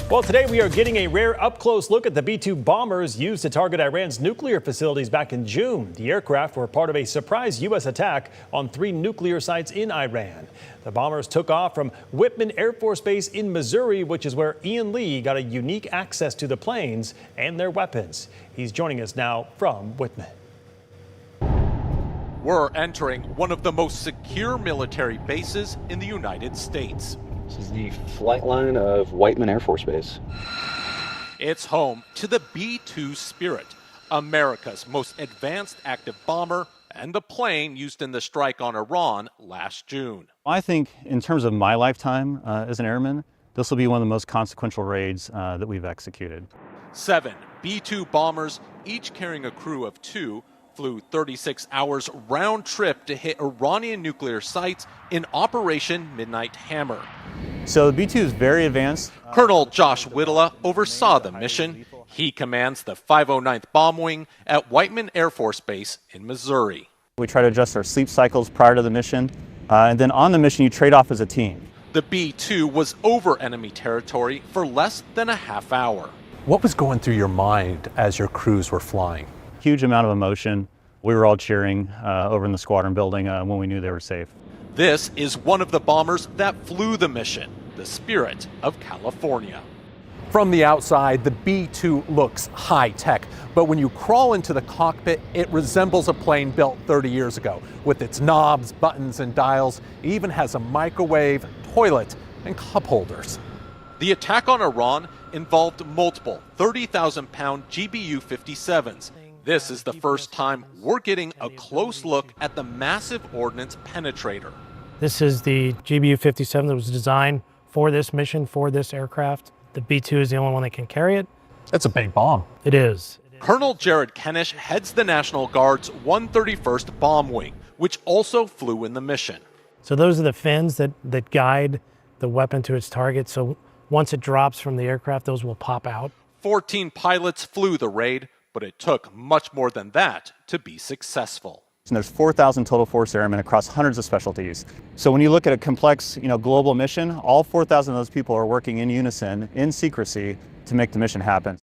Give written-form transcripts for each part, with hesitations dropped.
Well, today we are getting a rare up-close look at the B-2 bombers used to target Iran's nuclear facilities back in June. The aircraft were part of a surprise U.S. attack on 3 nuclear sites in Iran. The bombers took off from Whitman Air Force Base in Missouri, which is where Ian Lee got a unique access to the planes and their weapons. He's joining us now from Whitman. We're entering one of the most secure military bases in the United States. This is the flight line of Whitman Air Force Base. It's home to the B-2 Spirit, America's most advanced active bomber and the plane used in the strike on Iran last June. I think in terms of my lifetime as an airman, this will be one of the most consequential raids that we've executed. 7 B-2 bombers, each carrying a crew of 2, flew 36 hours round trip to hit Iranian nuclear sites in Operation Midnight Hammer. So the B-2 is very advanced. Colonel Josh Whittela oversaw the mission. He commands the 509th Bomb Wing at Whitman Air Force Base in Missouri. We try to adjust our sleep cycles prior to the mission, and then on the mission you trade off as a team. The B-2 was over enemy territory for less than a half hour. What was going through your mind as your crews were flying? Huge amount of emotion. We were all cheering over in the squadron building when we knew they were safe. This is one of the bombers that flew the mission, the Spirit of California. From the outside, the B-2 looks high-tech, but when you crawl into the cockpit, it resembles a plane built 30 years ago. With its knobs, buttons, and dials, it even has a microwave, toilet, and cup holders. The attack on Iran involved multiple 30,000-pound GBU-57s. This is the first time we're getting a close look at the massive ordnance penetrator. This is the GBU-57 that was designed for this mission, for this aircraft. The B-2 is the only one that can carry it. That's a big bomb. It is. Colonel Jared Kenish heads the National Guard's 131st Bomb Wing, which also flew in the mission. So those are the fins that guide the weapon to its target. So once it drops from the aircraft, those will pop out. 14 pilots flew the raid, but it took much more than that to be successful. And there's 4,000 total force airmen across hundreds of specialties. So when you look at a complex, global mission, all 4,000 of those people are working in unison, in secrecy, to make the mission happen.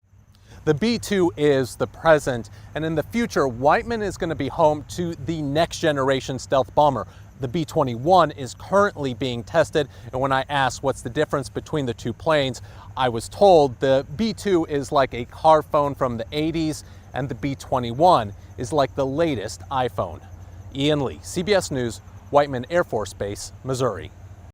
The B-2 is the present, and in the future, Whitman is going to be home to the next generation stealth bomber. The B-21 is currently being tested, and when I asked what's the difference between the two planes, I was told the B-2 is like a car phone from the 80s, and the B-21 is like the latest iPhone. Ian Lee, CBS News, Whitman Air Force Base, Missouri.